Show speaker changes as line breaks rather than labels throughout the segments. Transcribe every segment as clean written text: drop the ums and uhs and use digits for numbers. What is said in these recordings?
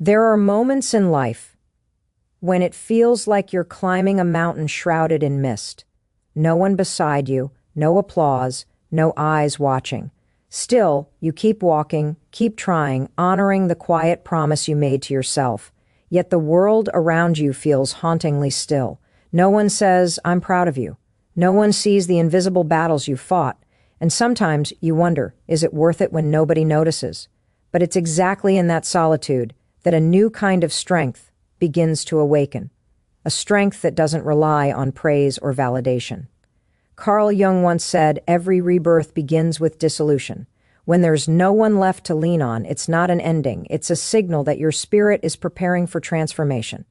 There are moments in life when it feels like you're climbing a mountain shrouded in mist. No one beside you, no applause, no eyes watching. Still, you keep walking, keep trying, honoring the quiet promise you made to yourself. Yet the world around you feels hauntingly still. No one says, "I'm proud of you." No one sees the invisible battles you fought. And sometimes you wonder, is it worth it when nobody notices? But it's exactly in that solitude that a new kind of strength begins to awaken. A strength that doesn't rely on praise or validation. Carl Jung once said, "Every rebirth begins with dissolution." When there's no one left to lean on, it's not an ending. It's a signal that your spirit is preparing for transformation.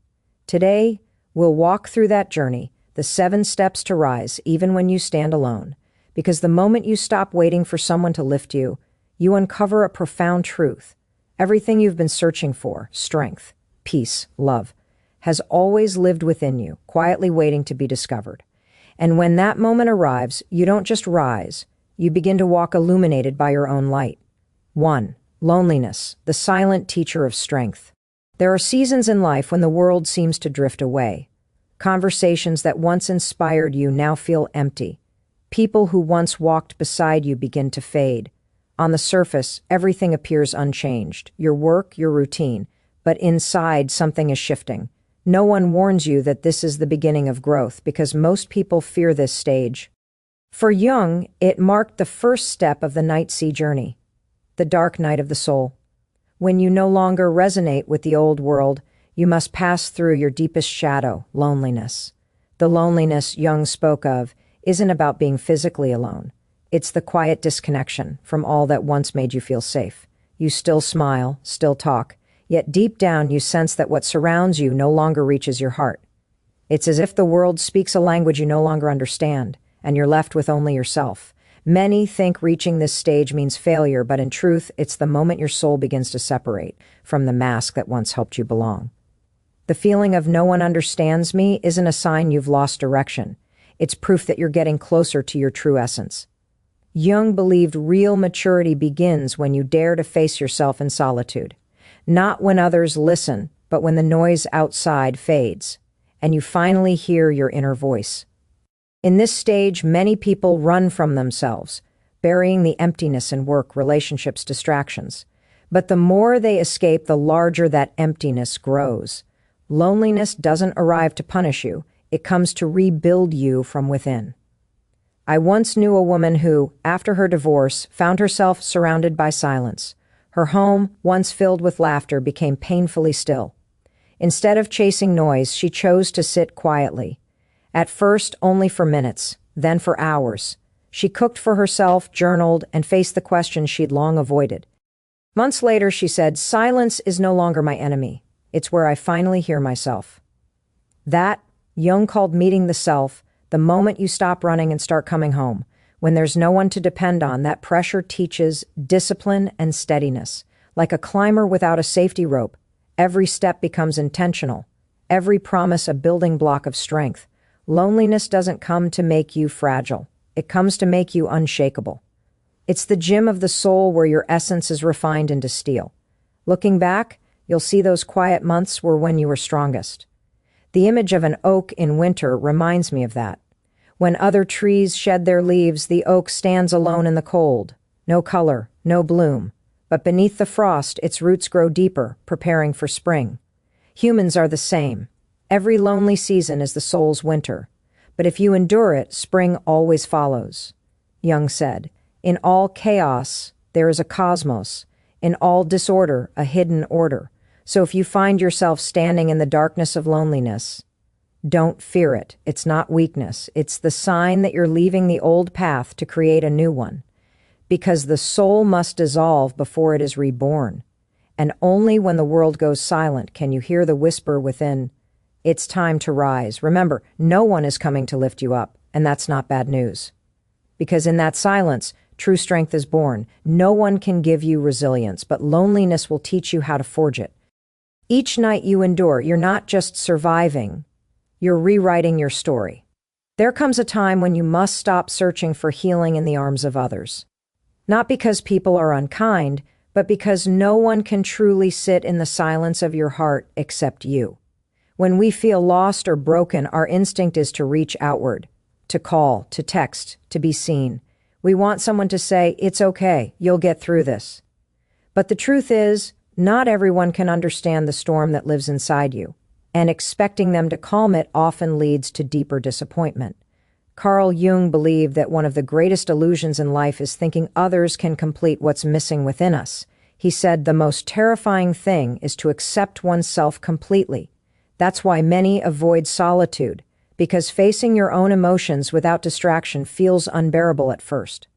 Today, we'll walk through that journey, the 7 steps to rise, even when you stand alone. Because the moment you stop waiting for someone to lift you, you uncover a profound truth. Everything you've been searching for, strength, peace, love, has always lived within you, quietly waiting to be discovered. And when that moment arrives, you don't just rise, you begin to walk illuminated by your own light. 1. Loneliness, the silent teacher of strength. There are seasons in life when the world seems to drift away. Conversations that once inspired you now feel empty. People who once walked beside you begin to fade. On the surface, everything appears unchanged, your work, your routine, but inside something is shifting. No one warns you that this is the beginning of growth because most people fear this stage. For Jung, it marked the first step of the night sea journey, the dark night of the soul. When you no longer resonate with the old world, you must pass through your deepest shadow, loneliness. The loneliness Jung spoke of isn't about being physically alone. It's the quiet disconnection from all that once made you feel safe. You still smile, still talk, yet deep down you sense that what surrounds you no longer reaches your heart. It's as if the world speaks a language you no longer understand, and you're left with only yourself. Many think reaching this stage means failure, but in truth, it's the moment your soul begins to separate from the mask that once helped you belong. The feeling of "no one understands me" isn't a sign you've lost direction. It's proof that you're getting closer to your true essence. Jung believed real maturity begins when you dare to face yourself in solitude. Not when others listen, but when the noise outside fades, and you finally hear your inner voice. In this stage, many people run from themselves, burying the emptiness in work, relationships, distractions. But the more they escape, the larger that emptiness grows. Loneliness doesn't arrive to punish you. It comes to rebuild you from within. I once knew a woman who, after her divorce, found herself surrounded by silence. Her home, once filled with laughter, became painfully still. Instead of chasing noise, she chose to sit quietly. At first, only for minutes, then for hours. She cooked for herself, journaled, and faced the questions she'd long avoided. Months later, she said, "Silence is no longer my enemy. It's where I finally hear myself." That, Jung called meeting the self, the moment you stop running and start coming home. When there's no one to depend on, that pressure teaches discipline and steadiness. Like a climber without a safety rope, every step becomes intentional, every promise a building block of strength. Loneliness doesn't come to make you fragile. It comes to make you unshakable. It's the gym of the soul where your essence is refined into steel. Looking back, you'll see those quiet months were when you were strongest. The image of an oak in winter reminds me of that. When other trees shed their leaves, the oak stands alone in the cold. No color, no bloom. But beneath the frost, its roots grow deeper, preparing for spring. Humans are the same. Every lonely season is the soul's winter. But if you endure it, spring always follows. Jung said, "In all chaos, there is a cosmos. In all disorder, a hidden order." So if you find yourself standing in the darkness of loneliness, don't fear it. It's not weakness. It's the sign that you're leaving the old path to create a new one. Because the soul must dissolve before it is reborn. And only when the world goes silent can you hear the whisper within, "It's time to rise." Remember, no one is coming to lift you up, and that's not bad news. Because in that silence, true strength is born. No one can give you resilience, but loneliness will teach you how to forge it. Each night you endure, you're not just surviving, you're rewriting your story. There comes a time when you must stop searching for healing in the arms of others. Not because people are unkind, but because no one can truly sit in the silence of your heart except you. When we feel lost or broken, our instinct is to reach outward, to call, to text, to be seen. We want someone to say, "It's okay, you'll get through this." But the truth is, not everyone can understand the storm that lives inside you, and expecting them to calm it often leads to deeper disappointment. Carl Jung believed that one of the greatest illusions in life is thinking others can complete what's missing within us. He said the most terrifying thing is to accept oneself completely. That's why many avoid solitude, because facing your own emotions without distraction feels unbearable at first.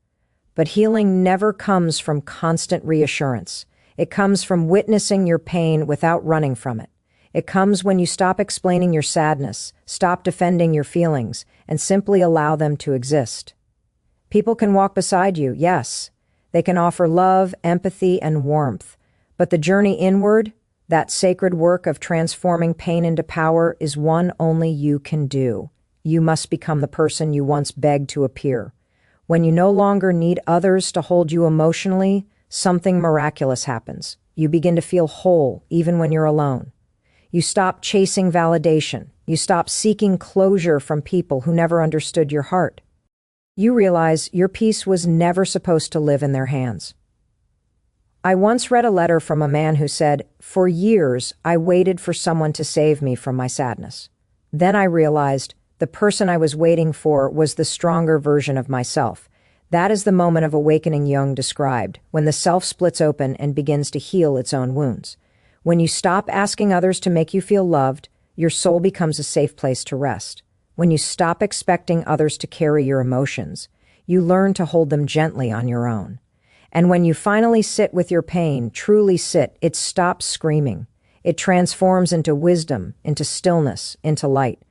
But healing never comes from constant reassurance. It comes from witnessing your pain without running from it. It comes when you stop explaining your sadness, stop defending your feelings, and simply allow them to exist. People can walk beside you, yes. They can offer love, empathy, and warmth. But the journey inward, that sacred work of transforming pain into power, is one only you can do. You must become the person you once begged to appear. When you no longer need others to hold you emotionally, something miraculous happens. You begin to feel whole, even when you're alone. You stop chasing validation. You stop seeking closure from people who never understood your heart. You realize your peace was never supposed to live in their hands. I once read a letter from a man who said, "For years, I waited for someone to save me from my sadness. Then I realized the person I was waiting for was the stronger version of myself." That is the moment of awakening Jung described, when the self splits open and begins to heal its own wounds. When you stop asking others to make you feel loved, your soul becomes a safe place to rest. When you stop expecting others to carry your emotions, you learn to hold them gently on your own. And when you finally sit with your pain, truly sit, it stops screaming. It transforms into wisdom, into stillness, into light.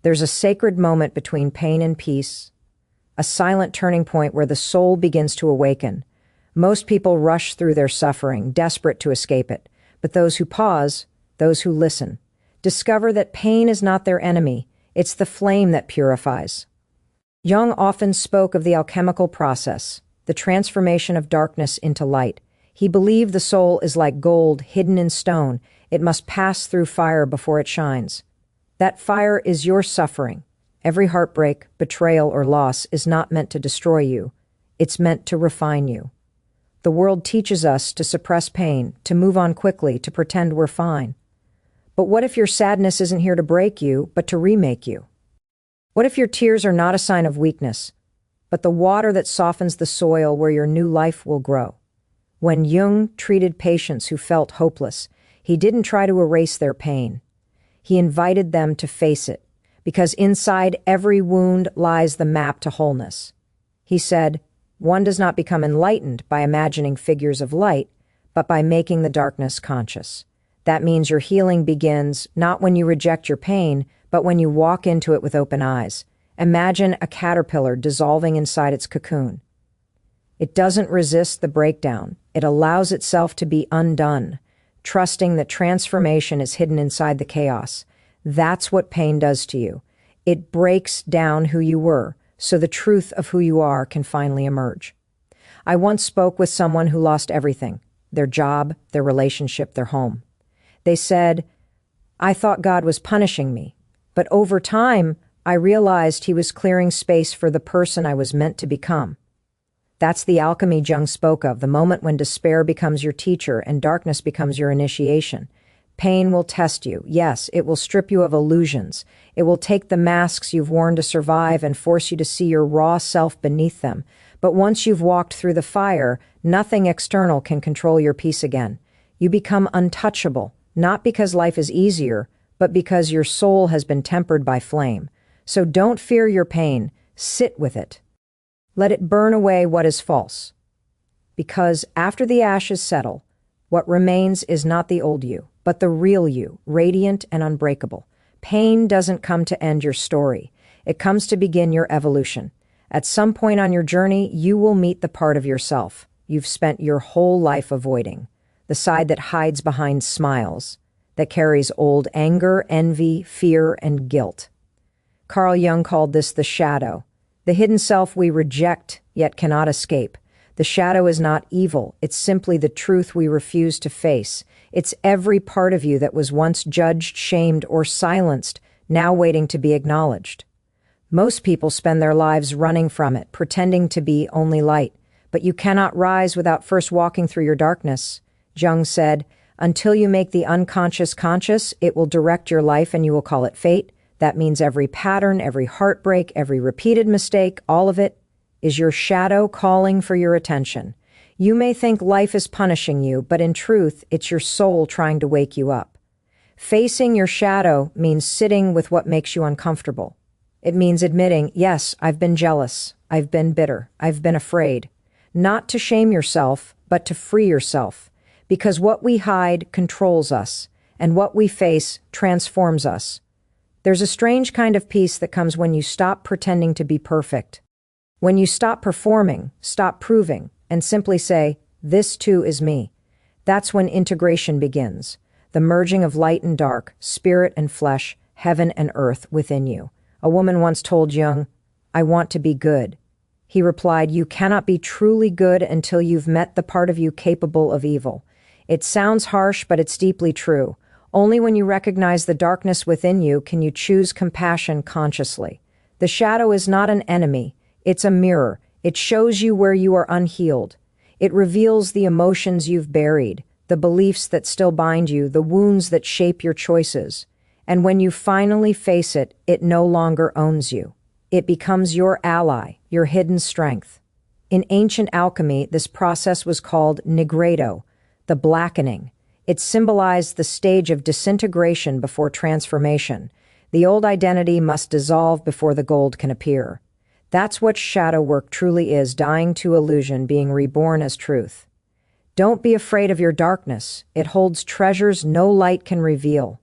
There's a sacred moment between pain and peace, a silent turning point where the soul begins to awaken. Most people rush through their suffering, desperate to escape it. But those who pause, those who listen, discover that pain is not their enemy. It's the flame that purifies. Jung often spoke of the alchemical process, the transformation of darkness into light. He believed the soul is like gold hidden in stone. It must pass through fire before it shines. That fire is your suffering. Every heartbreak, betrayal, or loss is not meant to destroy you. It's meant to refine you. The world teaches us to suppress pain, to move on quickly, to pretend we're fine. But what if your sadness isn't here to break you, but to remake you? What if your tears are not a sign of weakness, but the water that softens the soil where your new life will grow? When Jung treated patients who felt hopeless, he didn't try to erase their pain. He invited them to face it, because inside every wound lies the map to wholeness. He said, "One does not become enlightened by imagining figures of light, but by making the darkness conscious." That means your healing begins not when you reject your pain, but when you walk into it with open eyes. Imagine a caterpillar dissolving inside its cocoon. It doesn't resist the breakdown. It allows itself to be undone, trusting that transformation is hidden inside the chaos. That's what pain does to you. It breaks down who you were, so the truth of who you are can finally emerge. I once spoke with someone who lost everything: their job, their relationship, their home. They said, "I thought God was punishing me, but over time, I realized he was clearing space for the person I was meant to become." That's the alchemy Jung spoke of, the moment when despair becomes your teacher and darkness becomes your initiation. Pain will test you. Yes, it will strip you of illusions. It will take the masks you've worn to survive and force you to see your raw self beneath them. But once you've walked through the fire, nothing external can control your peace again. You become untouchable, not because life is easier, but because your soul has been tempered by flame. So don't fear your pain. Sit with it. Let it burn away what is false. Because after the ashes settle, what remains is not the old you, but the real you, radiant and unbreakable. Pain doesn't come to end your story. It comes to begin your evolution. At some point on your journey, you will meet the part of yourself you've spent your whole life avoiding, the side that hides behind smiles, that carries old anger, envy, fear, and guilt. Carl Jung called this the shadow, the hidden self we reject yet cannot escape, The shadow is not evil, it's simply the truth we refuse to face. It's every part of you that was once judged, shamed, or silenced, now waiting to be acknowledged. Most people spend their lives running from it, pretending to be only light. But you cannot rise without first walking through your darkness. Jung said, "Until you make the unconscious conscious, it will direct your life and you will call it fate." That means every pattern, every heartbreak, every repeated mistake, all of it is your shadow calling for your attention. You may think life is punishing you, but in truth, it's your soul trying to wake you up. Facing your shadow means sitting with what makes you uncomfortable. It means admitting, yes, I've been jealous, I've been bitter, I've been afraid. Not to shame yourself, but to free yourself. Because what we hide controls us, and what we face transforms us. There's a strange kind of peace that comes when you stop pretending to be perfect. When you stop performing, stop proving, and simply say, this too is me. That's when integration begins. The merging of light and dark, spirit and flesh, heaven and earth within you. A woman once told Jung, "I want to be good." He replied, "You cannot be truly good until you've met the part of you capable of evil." It sounds harsh, but it's deeply true. Only when you recognize the darkness within you can you choose compassion consciously. The shadow is not an enemy. It's a mirror. It shows you where you are unhealed. It reveals the emotions you've buried, the beliefs that still bind you, the wounds that shape your choices. And when you finally face it, it no longer owns you. It becomes your ally, your hidden strength. In ancient alchemy, this process was called nigredo, the blackening. It symbolized the stage of disintegration before transformation. The old identity must dissolve before the gold can appear. That's what shadow work truly is, dying to illusion, being reborn as truth. Don't be afraid of your darkness. It holds treasures no light can reveal.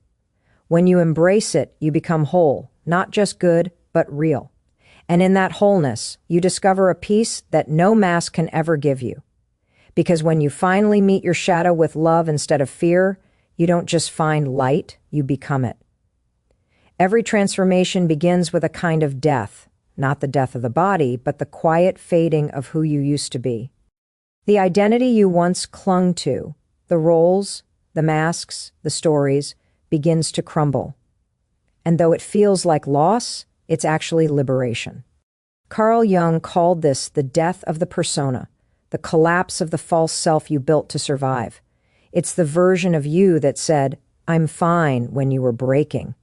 When you embrace it, you become whole, not just good, but real. And in that wholeness, you discover a peace that no mask can ever give you. Because when you finally meet your shadow with love instead of fear, you don't just find light, you become it. Every transformation begins with a kind of death, not the death of the body, but the quiet fading of who you used to be. The identity you once clung to, the roles, the masks, the stories, begins to crumble. And though it feels like loss, it's actually liberation. Carl Jung called this the death of the persona, the collapse of the false self you built to survive. It's the version of you that said, "I'm fine," when you were breaking.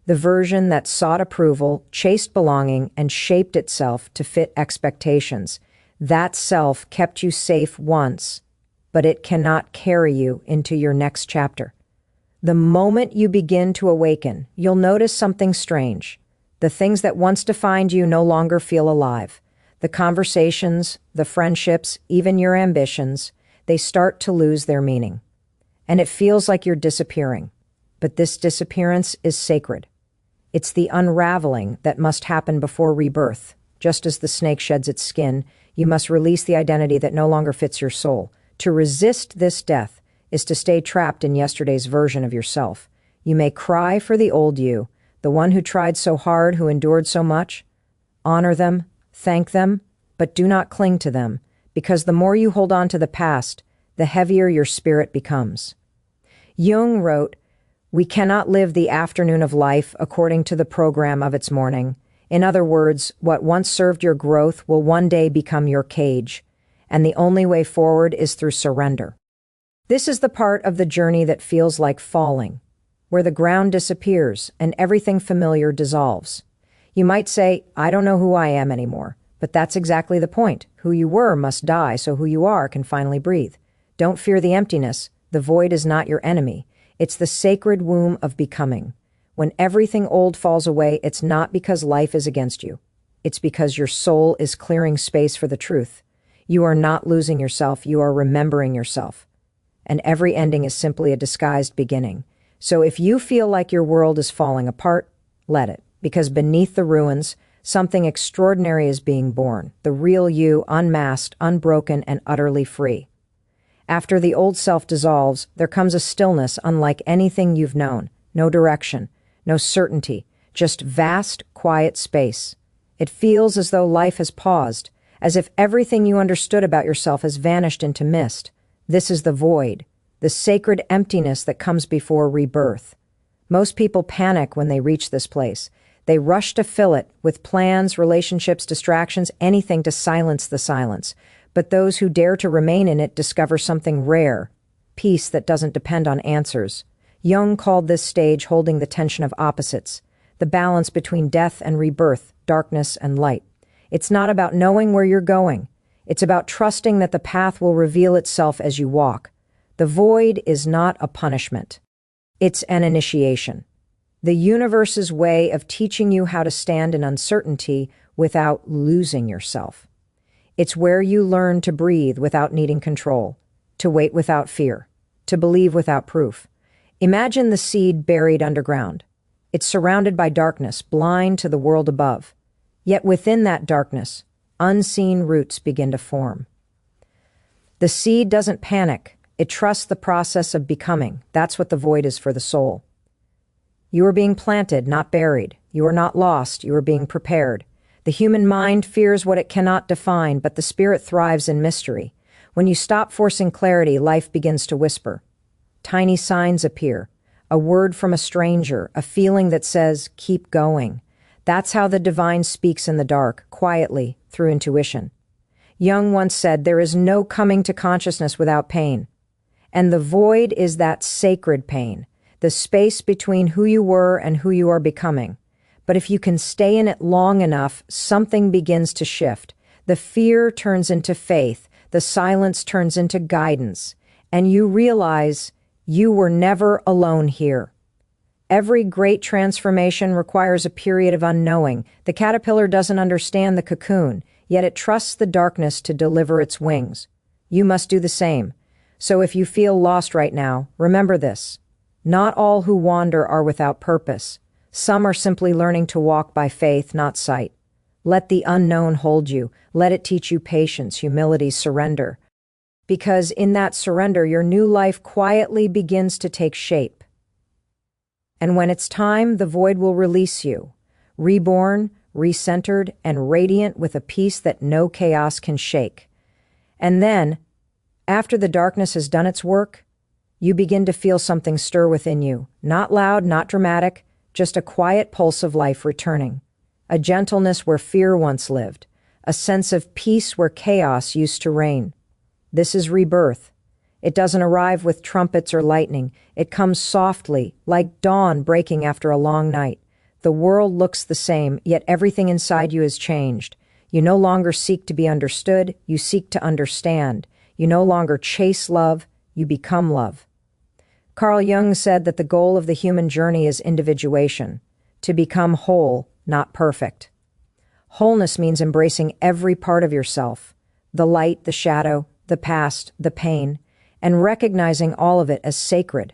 The version that sought approval, chased belonging, and shaped itself to fit expectations. That self kept you safe once, but it cannot carry you into your next chapter. The moment you begin to awaken, you'll notice something strange. The things that once defined you no longer feel alive. The conversations, the friendships, even your ambitions, they start to lose their meaning. And it feels like you're disappearing. But this disappearance is sacred. It's the unraveling that must happen before rebirth. Just as the snake sheds its skin, you must release the identity that no longer fits your soul. To resist this death is to stay trapped in yesterday's version of yourself. You may cry for the old you, the one who tried so hard, who endured so much. Honor them, thank them, but do not cling to them, because the more you hold on to the past, the heavier your spirit becomes. Jung wrote, "We cannot live the afternoon of life according to the program of its morning. In other words, what once served your growth will one day become your cage, and the only way forward is through surrender." This is the part of the journey that feels like falling, where the ground disappears and everything familiar dissolves. You might say, "I don't know who I am anymore," but that's exactly the point. Who you were must die so who you are can finally breathe. Don't fear the emptiness. The void is not your enemy. It's the sacred womb of becoming. When everything old falls away, it's not because life is against you. It's because your soul is clearing space for the truth. You are not losing yourself, you are remembering yourself. And every ending is simply a disguised beginning. So if you feel like your world is falling apart, let it. Because beneath the ruins, something extraordinary is being born. The real you, unmasked, unbroken, and utterly free. After the old self dissolves, there comes a stillness unlike anything you've known. No direction, no certainty, just vast, quiet space. It feels as though life has paused, as if everything you understood about yourself has vanished into mist. This is the void, the sacred emptiness that comes before rebirth. Most people panic when they reach this place. They rush to fill it with plans, relationships, distractions, anything to silence the silence. But those who dare to remain in it discover something rare, peace that doesn't depend on answers. Jung called this stage holding the tension of opposites, the balance between death and rebirth, darkness and light. It's not about knowing where you're going. It's about trusting that the path will reveal itself as you walk. The void is not a punishment. It's an initiation. The universe's way of teaching you how to stand in uncertainty without losing yourself. It's where you learn to breathe without needing control, to wait without fear, to believe without proof. Imagine the seed buried underground. It's surrounded by darkness, blind to the world above. Yet within that darkness, unseen roots begin to form. The seed doesn't panic. It trusts the process of becoming. That's what the void is for the soul. You are being planted, not buried. You are not lost. You are being prepared. The human mind fears what it cannot define, but the spirit thrives in mystery. When you stop forcing clarity, life begins to whisper. Tiny signs appear. A word from a stranger, a feeling that says, keep going. That's how the divine speaks in the dark, quietly, through intuition. Jung once said, there is no coming to consciousness without pain. And the void is that sacred pain, the space between who you were and who you are becoming. But if you can stay in it long enough, something begins to shift. The fear turns into faith, the silence turns into guidance, and you realize you were never alone here. Every great transformation requires a period of unknowing. The caterpillar doesn't understand the cocoon, yet it trusts the darkness to deliver its wings. You must do the same. So if you feel lost right now, remember this. Not all who wander are without purpose. Some are simply learning to walk by faith, not sight. Let the unknown hold you. Let it teach you patience, humility, surrender. Because in that surrender, your new life quietly begins to take shape. And when it's time, the void will release you, reborn, recentered, and radiant with a peace that no chaos can shake. And then, after the darkness has done its work, you begin to feel something stir within you. Not loud, not dramatic, just a quiet pulse of life returning. A gentleness where fear once lived. A sense of peace where chaos used to reign. This is rebirth. It doesn't arrive with trumpets or lightning. It comes softly, like dawn breaking after a long night. The world looks the same, yet everything inside you has changed. You no longer seek to be understood, you seek to understand. You no longer chase love, you become love. Carl Jung said that the goal of the human journey is individuation, to become whole, not perfect. Wholeness means embracing every part of yourself, the light, the shadow, the past, the pain, and recognizing all of it as sacred.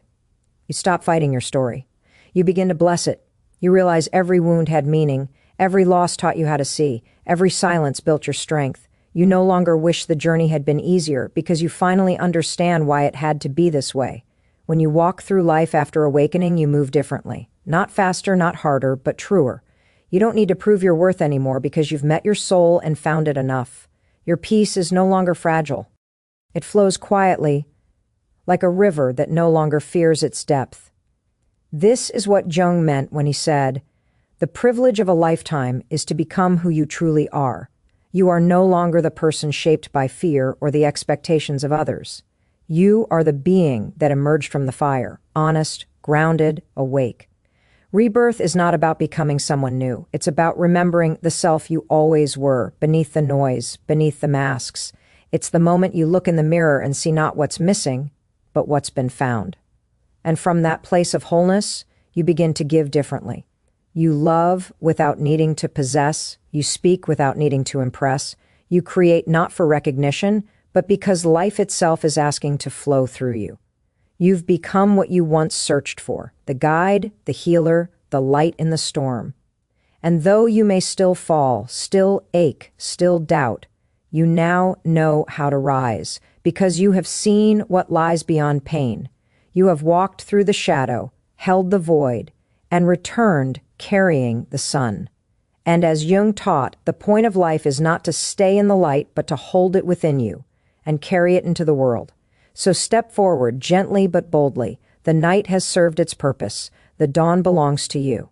You stop fighting your story. You begin to bless it. You realize every wound had meaning, every loss taught you how to see, every silence built your strength. You no longer wish the journey had been easier because you finally understand why it had to be this way. When you walk through life after awakening, you move differently. Not faster, not harder, but truer. You don't need to prove your worth anymore because you've met your soul and found it enough. Your peace is no longer fragile. It flows quietly, like a river that no longer fears its depth. This is what Jung meant when he said, "The privilege of a lifetime is to become who you truly are. You are no longer the person shaped by fear or the expectations of others. You are the being that emerged from the fire, honest, grounded, awake." Rebirth is not about becoming someone new. It's about remembering the self you always were, beneath the noise, beneath the masks. It's the moment you look in the mirror and see not what's missing, but what's been found. And from that place of wholeness, you begin to give differently. You love without needing to possess. You speak without needing to impress. You create not for recognition, but because life itself is asking to flow through you. You've become what you once searched for, the guide, the healer, the light in the storm. And though you may still fall, still ache, still doubt, you now know how to rise, because you have seen what lies beyond pain. You have walked through the shadow, held the void, and returned carrying the sun. And as Jung taught, the point of life is not to stay in the light, but to hold it within you and carry it into the world. So step forward, gently but boldly. The night has served its purpose. The dawn belongs to you.